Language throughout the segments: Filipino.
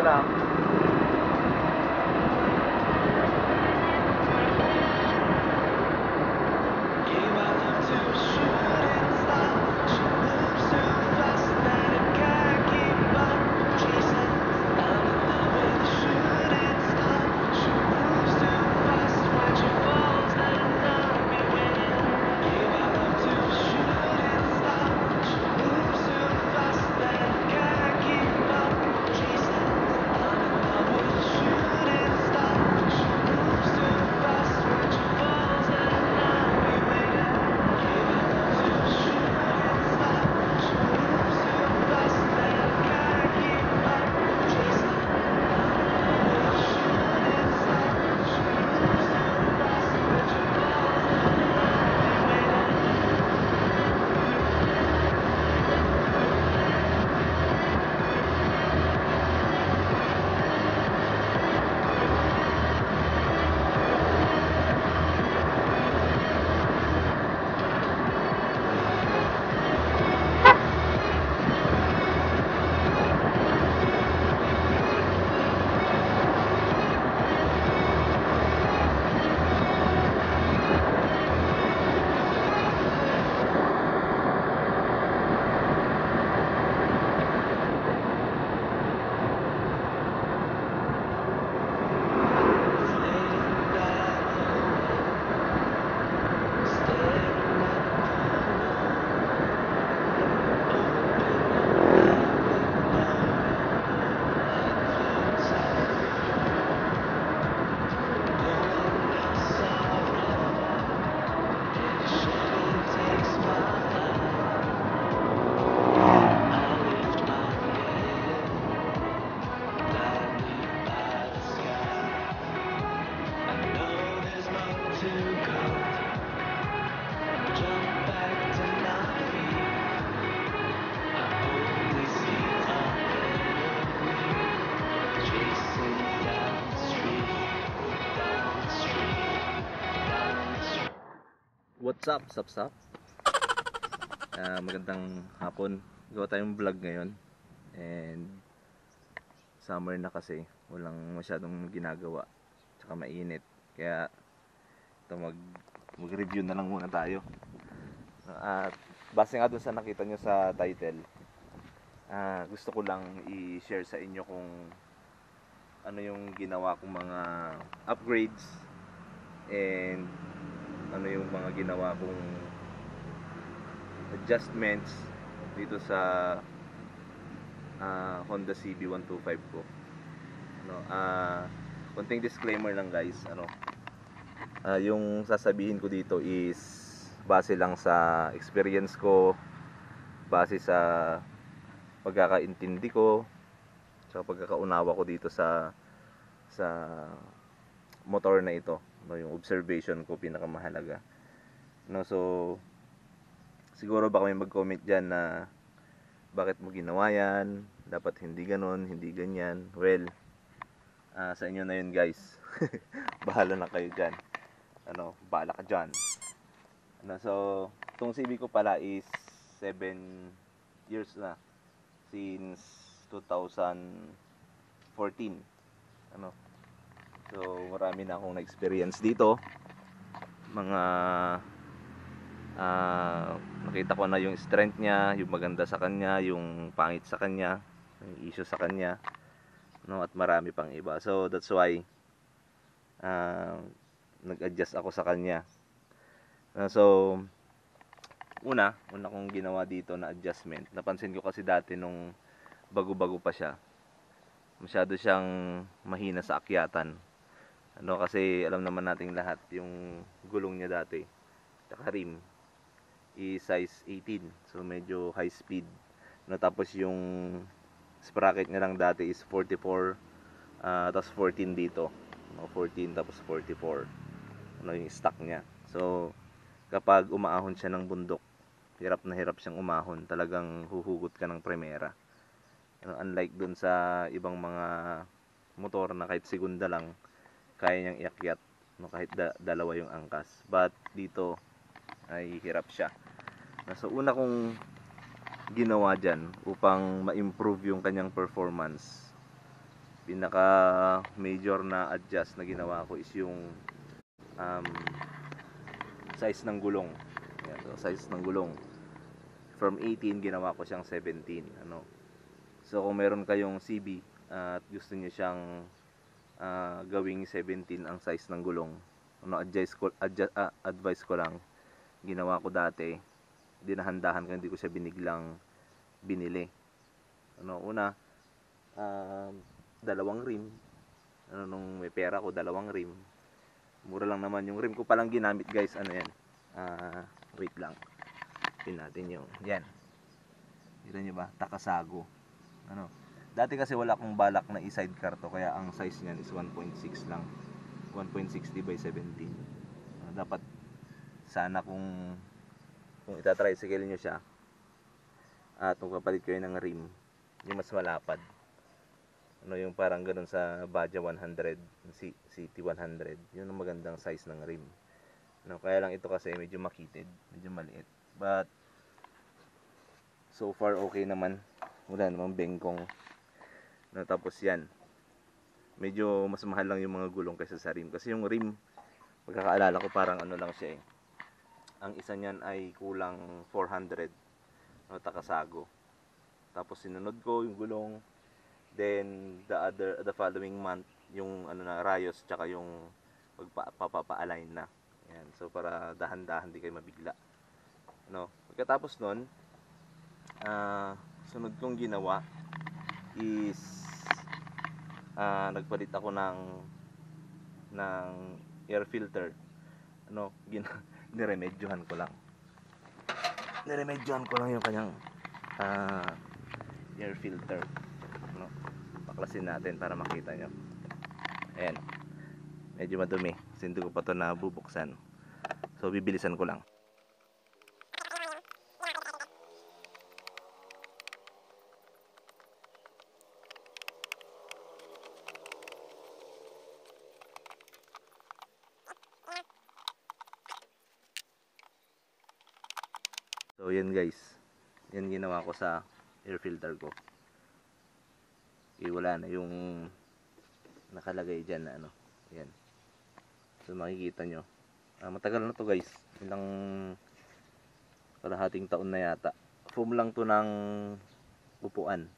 Ito na. What's up, Sapsap? Magandang hapon. Gawa tayong vlog ngayon. And summer na kasi, walang masyadong ginagawa. Tsaka mainit. Kaya ito mag-review na lang muna tayo. At base nga dun sa nakita nyo sa title, gusto ko lang i-share sa inyo kung ano yung ginawa kong mga upgrades and ano yung mga ginawa kong adjustments dito sa Honda CB125 ko. Konting disclaimer lang guys, yung sasabihin ko dito is base lang sa experience ko, base sa pagkakaintindi ko, sa pagkakaunawa ko dito sa motor na ito, yung observation ko pinakamahalaga. So siguro baka may mag-comment diyan na bakit mo ginawa yan, dapat hindi ganon, hindi ganyan. Well, sa inyo na yun guys. Bahala na kayo dyan. Bahala ka dyan. So itong CB ko pala is 7 years na, since 2014. So marami na akong na-experience dito. Mga nakita ko na yung strength niya, yung maganda sa kanya, yung pangit sa kanya, yung issue sa kanya, at marami pang iba. So that's why nag-adjust ako sa kanya. So una kong ginawa dito na adjustment, napansin ko kasi dati nung bago-bago pa siya, masyado siyang mahina sa akyatan. Kasi alam naman nating lahat, yung gulong niya dati tsaka rim is size 18, so medyo high speed. Tapos yung sprocket niya lang dati is 44, tapos 14 dito, 14 tapos 44 yung stock niya. So kapag umaahon siya ng bundok, hirap na hirap siyang umahon, talagang huhugot ka ng primera. Unlike dun sa ibang mga motor na kahit segunda lang kaya niyang iakyat, kahit dalawa yung angkas. But dito ay hirap siya. So una kong ginawa dyan upang ma-improve yung kanyang performance pinaka major na adjust na ginawa ko is yung um, size ng gulong. Ayan, so size ng gulong from 18 ginawa ko siyang 17, ano. So kung meron kayong CB at gusto niyo siyang gawing 17 ang size ng gulong, ano, advice ko lang, ginawa ko dati, dinahandahan ko, hindi ko siya biniglang binili. Ano, una, dalawang rim. Ano, nung may pera ko, dalawang rim. Mura lang naman yung rim ko palang ginamit, guys. Ano yan? Wait lang. Pin natin yung, yan. Kita nyo ba? Takasago. Ano? Dati kasi wala akong balak na i-sidecar to, kaya ang size niyan is 1.6 lang. 1.60 by 17. Dapat sana kung ita-tricycle nyo siya at magpapalit kayo ng rim, yung mas malapad. Ano, yung parang ganun sa Baja 100, City 100. Yun ang magandang size ng rim. No, kaya lang ito kasi medyo makitid, medyo maliit. But so far okay naman. Wala namang bengkong. No, tapos yan. Medyo mas mahal lang yung mga gulong kaysa sa rim. Kasi yung rim, pagkakaalala ko parang ano lang siya eh. Ang isa niyan ay kulang 400. No, Takasago. Tapos sinunod ko yung gulong. Then the following month yung ano na Rayos tsaka yung pagpapa-align na. Yan. So para dahan-dahan di kayo mabigla. No. Pagkatapos nun, sunod kong ginawa is nagpalit ako ng air filter. Ano, niremedyohan ko lang. Niremedyohan ko lang yung kanyang air filter. No, paklasin natin para makita nyo. Ayan, medyo madumi kasi hindi ko pa ito nabubuksan, so bibilisan ko lang. So yan guys, yan ginawa ko sa air filter ko. Wala na yung nakalagay dyan na ano. Yan. So makikita nyo. Matagal na to guys. Ilang kalahating taon na yata. Foam lang to ng upuan.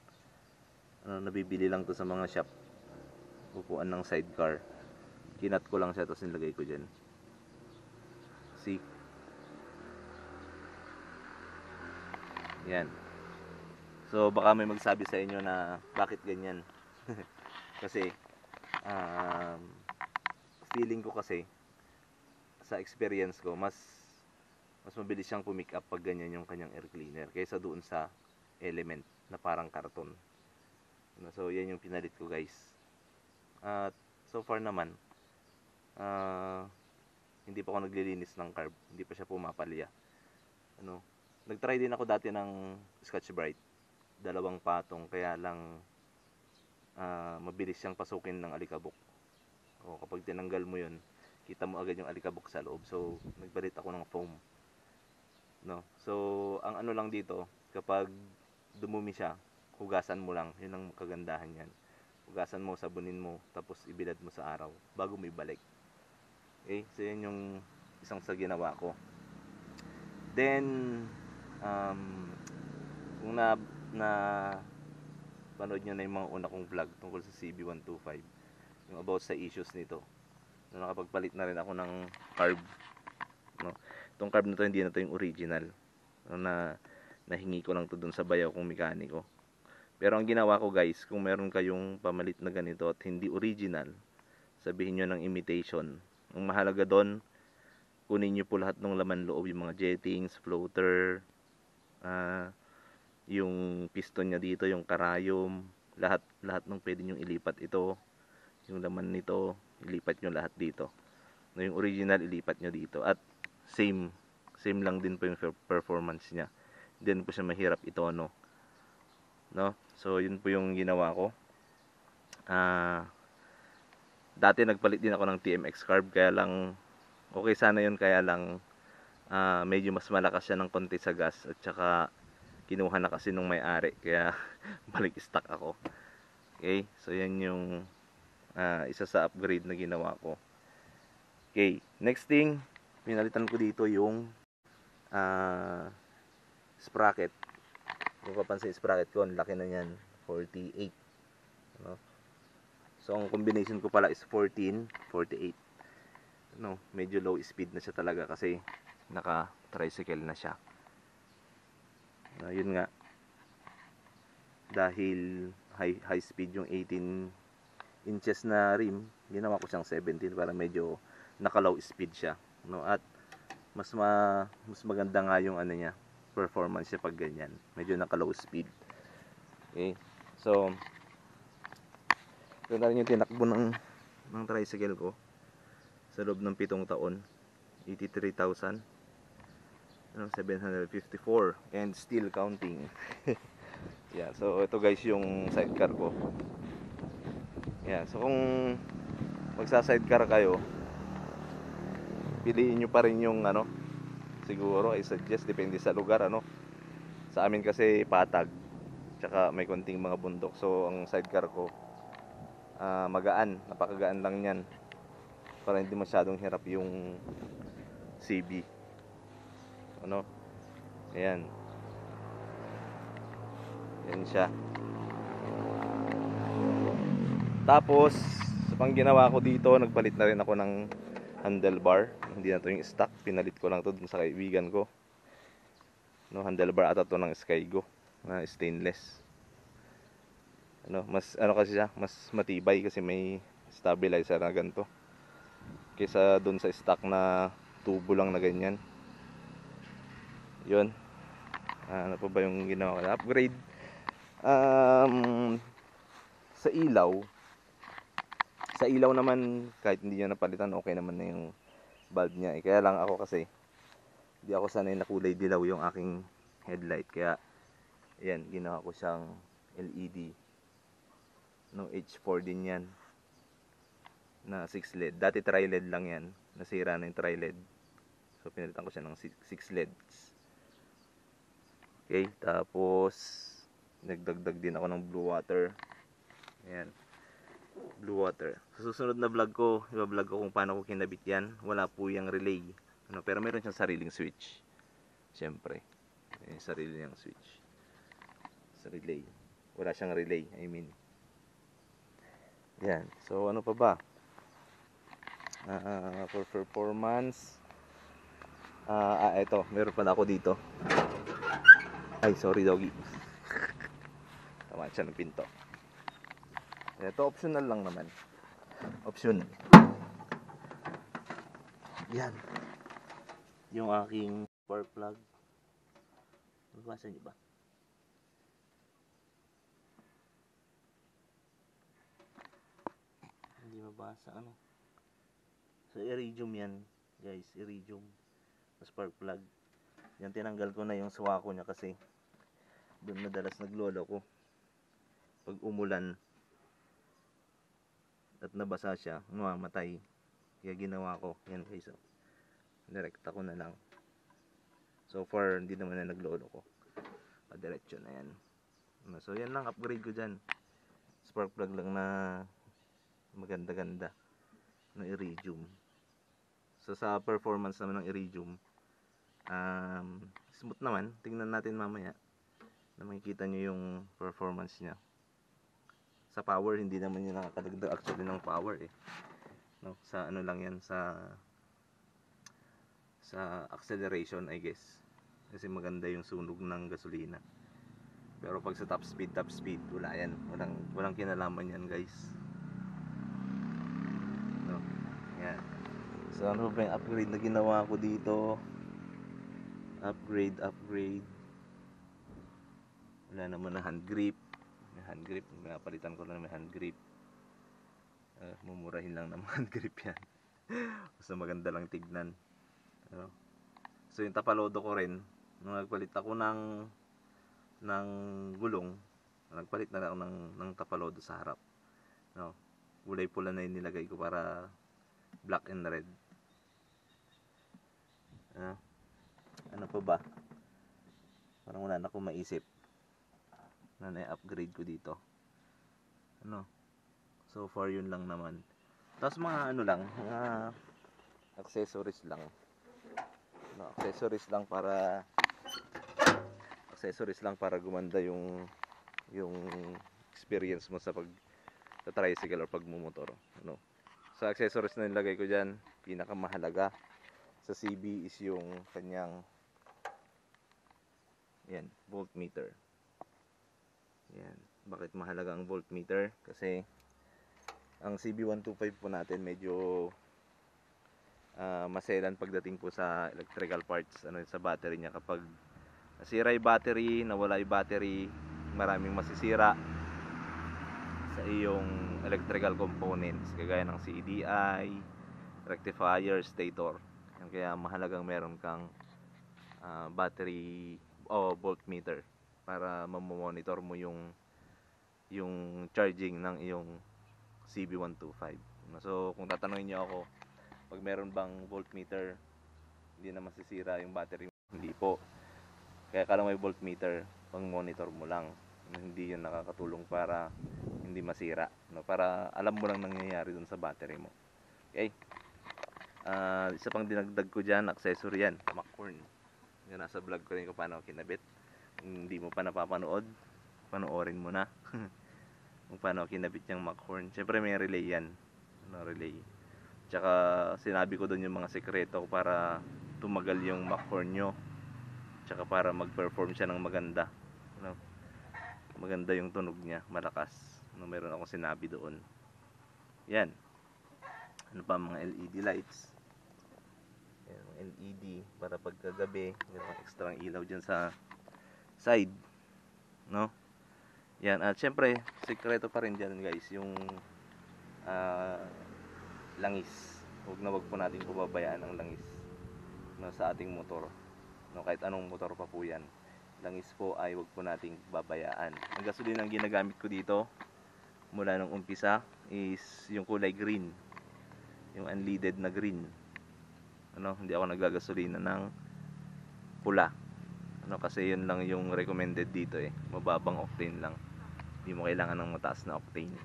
Nabibili lang to sa mga shop. Upuan ng sidecar. Kinat ko lang siya tapos nilagay ko dyan. See? Yan. So baka may magsabi sa inyo na bakit ganyan. Kasi feeling ko kasi sa experience ko mas mabilis siyang pumick up pag ganyan yung kanyang air cleaner kaysa doon sa Element na parang karton. So yan yung pinalit ko guys. At so far naman hindi pa ako naglilinis ng carb, hindi pa siya pumapalya. Ano, nagtry din ako dati ng Scotch-Brite, 2 patong, kaya lang mabilis siyang pasukin ng alikabok. O kapag tinanggal mo yun, kita mo agad yung alikabok sa loob. So nagpalit ako ng foam. No, so ang ano lang dito, kapag dumumi siya, hugasan mo lang. Yun ang kagandahan yan. Hugasan mo, sabunin mo, tapos ibilad mo sa araw bago mo ibalik. Okay, so yun yung isang sa ginawa ko. Then kung na panood nyo na yung mga una kong vlog tungkol sa CB125, yung about sa issues nito, nakapagpalit na rin ako ng carb. No, itong carb na to hindi na to yung original, na nahingi ko lang to dun sa bayaw kong mekaniko. Pero ang ginawa ko guys, kung meron kayong pamalit na ganito at hindi original, sabihin nyo ng imitation. Ang mahalaga doon, kunin nyo po lahat ng laman loob, yung mga jettings, floater, yung piston nya dito, yung karayom, lahat ng pwede nyo ilipat ito. Yung laman nito, ilipat nyo lahat dito. No, yung original, ilipat nyo dito. At same lang din po yung performance nya. Hindi po siya mahirap ito, no? So yun po yung ginawa ko. Dati nagpalit din ako ng TMX carb, kaya lang okay sana yun, kaya lang medyo mas malakas siya ng konti sa gas, at saka kinuha na kasi nung may-ari, kaya balik stock ako. Okay, so yan yung isa sa upgrade na ginawa ko. Okay, next thing, pinalitan ko dito yung sprocket. Kung papansin sprocket ko, ang laki na yan, 48. No? So ang combination ko pala is 14, 48. No, medyo low speed na siya talaga kasi naka tricycle na siya. Yun nga, dahil high speed yung 18 inches na rim, ginawa ko siyang 17 para medyo naka low speed siya, no? At mas maganda nga yung ano niya, performance niya pag ganyan, medyo naka low speed. Okay, so ito na rin yung tinakbo ng tricycle ko sa loob ng 7 taon. 83,754 and still counting. Yeah, so ito guys yung sidecar ko. Yeah, so kung magsa-sidecar kayo, piliin nyo pa rin yung ano, siguro I suggest, depende sa lugar, ano. Sa amin kasi patag, tsaka may konting mga bundok. So ang sidecar ko magaan, napakagaan lang yan, para hindi masyadong hirap yung CB, ano. Ayan, yan siya. Tapos sa pang ginawa ko dito, nagpalit na rin ako ng handlebar. Hindi na to yung stock, pinalit ko lang to dun sa kaibigan ko, no. Handlebar ata to ng Skygo na stainless, ano. Mas ano kasi siya, mas matibay kasi may stabilizer na ganito, kaysa dun sa stock na tubo lang na ganyan. Yun. Ano pa ba yung ginawa ko? Upgrade. Sa ilaw naman, kahit hindi niya napalitan, okay naman na yung bulb niya. Kaya lang ako kasi hindi ako sanay na kulay dilaw yung aking headlight, kaya ayan, ginawa ko siyang LED, no. H4 din yan na 6 LED. Dati tri-LED lang yan, nasira na yung tri-LED, so pinalitan ko siya ng 6 LEDs. Okay, tapos nagdagdag din ako ng blue water. Ayan, blue water. Sa susunod na vlog ko, i-vlog ko kung paano ko kinabit yan. Wala po yung relay, ano, pero meron siyang sariling switch. Siyempre, may sarili niyang switch sa relay. Wala siyang relay, I mean. Yan, so ano pa ba? For performance, ito, meron pala ako dito. Ay, sorry doggy. Tama siya ng pinto. Ito, optional lang naman. Optional. Yan. Yung aking spark plug. Mabasa niyo ba? Hindi mabasa, ano. So, iridium yan, guys. Iridium. Spark plug. Yan, tinanggal ko na yung suwako niya kasi doon madalas naglolo ko pag umulan at nabasa siya, mamamatay. Kaya ginawa ko yan guys, so direkta ko na lang. So far hindi naman na naglolo ko, padiretso na yan. So yan lang upgrade ko dyan, spark plug lang na maganda-ganda na iridium. So sa performance naman ng iridium, smooth naman. Tingnan natin mamaya na makikita nyo yung performance nya. Sa power, hindi naman yun nakakadagdag actually ng power no? Sa ano lang yan, sa acceleration I guess, kasi maganda yung sunog ng gasolina. Pero pag sa top speed wala yan, walang kinalaman yan guys, no? Yan. So ano ba yung upgrade na ginawa ko dito? Upgrade. Wala naman na hand grip. May hand grip, palitan ko lang, may hand grip. Mumurahin lang naman hand grip yan. Basta maganda lang tignan, no? So yung tapalodo ko rin, nung nagpalit ako ng gulong, nagpalit na ako ng tapalodo sa harap, no? Kulay pula na yung nilagay ko para black and red. Ano pa ba? Parang wala na akong maisip na na-upgrade ko dito. Ano, so far yun lang naman. Tapos mga ano lang, mga accessories lang. No, accessories lang para gumanda yung experience mo sa pag sa tricycle or pagmumotor, ano. Sa accessories na nilagay ko diyan, pinakamahalaga sa CB is yung kanyang yan, voltmeter. Yan. Bakit mahalaga ang voltmeter? Kasi ang CB125 po natin medyo maselan pagdating po sa electrical parts, ano, sa battery niya. Kapag nasira yung battery, nawala yung battery, maraming masisira sa iyong electrical components kagaya ng CDI, rectifier, stator. Kaya mahalagang meron kang battery o voltmeter para mamonitor mo yung charging ng iyong CB125. So kung tatanungin niyo ako, pag meron bang voltmeter, hindi na masisira yung battery mo? Hindi po. Kaya kala may voltmeter, pang monitor mo lang. Hindi yun nakakatulong para hindi masira, no? Para alam mo lang nangyayari dun sa battery mo. Okay? Isa pang dinagdag ko dyan, accessory yan, Maccorn. Yan, nasa vlog ko rin kung paano kinabit. Hindi mo pa napapanood, panoorin mo na. Kung paano kinabit yung Maccorn. Siyempre may relay yan, ano, relay. Tsaka sinabi ko doon yung mga sekreto para tumagal yung Maccorn nyo. Tsaka para mag-perform siya ng maganda, ano? Maganda yung tunog niya, malakas. Ano, meron akong sinabi doon. Yan. Ano pa, mga LED lights. Yan, LED para pagkagabi, meron extra ilaw dyan sa side, no? Yan, at syempre, sekreto pa rin dyan guys, yung langis. Huwag po natin pababayaan ang langis, no, sa ating motor, no, kahit anong motor pa po yan. Langis po ay huwag po nating babayaan. Ang gasolina ang ginagamit ko dito mula nung umpisa is yung kulay green, yung unleaded na green, ano, hindi ako naggagasolina ng pula, ano, kasi yun lang yung recommended dito mababang octane lang, hindi mo kailangan ng mataas na octane,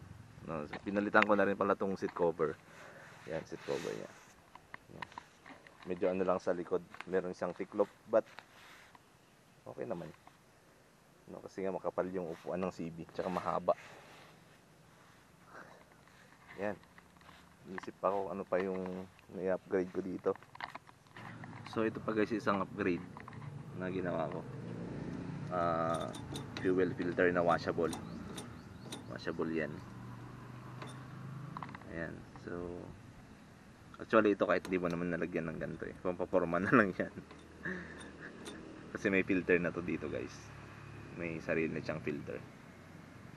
no. So, pinalitan ko na rin pala tong seat cover. Yan, seat cover niya. Yan. Medyo ano lang sa likod, meron siyang tiklop, but okay naman, no, kasi nga makapal yung upuan ng CB, tsaka mahaba. Yan, isip pa ko ano pa yung i-upgrade ko dito. So ito pa guys, isang upgrade na ginawa ko, fuel filter na washable yan. Ayan, so actually ito kahit di mo naman nalagyan ng ganito pampaporma na lang yan. Kasi may filter na to dito guys, may sarili na siyang filter.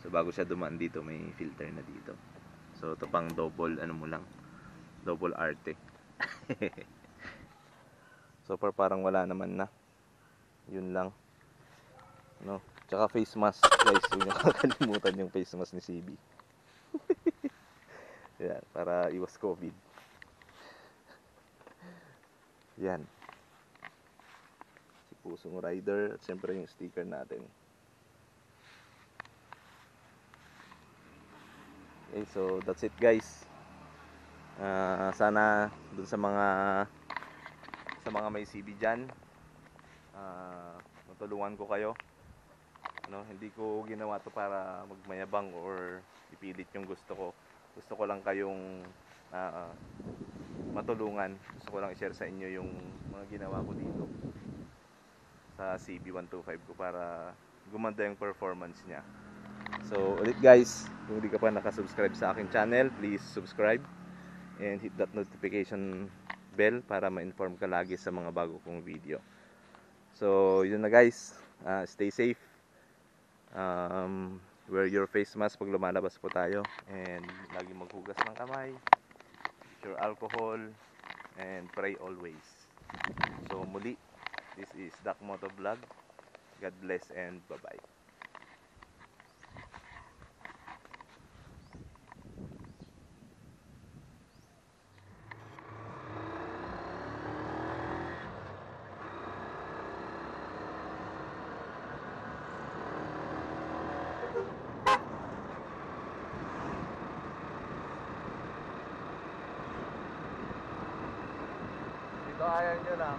So bago siya dumaan dito, may filter na dito. So ito pang double ano mo lang, double arte. So far parang wala naman na, yun lang, no. Tsaka face mask guys, huwag niyo kakalimutan yung face mask ni CB. Yan, para iwas COVID. Yan, si Pusong Rider, at siyempre yung sticker natin. Okay, so that's it guys. Sana dun sa mga may CB dyan, matulungan ko kayo, no. Hindi ko ginawa to para magmayabang or ipilit yung gusto ko. Gusto ko lang kayong matulungan. Gusto ko lang i-share sa inyo yung mga ginawa ko dito sa CB125 ko para gumanda yung performance niya. So ulit guys, kung hindi ka pa nakasubscribe sa aking channel, please subscribe and hit that notification bell para ma-inform ka lagi sa mga bago kong video. So yun na guys, stay safe, wear your face mask pag lumalabas po tayo, and lagi maghugas ng kamay, your alcohol, and pray always. So muli, this is Doc Moto Vlog. God bless and bye bye. So, ayan nyo na.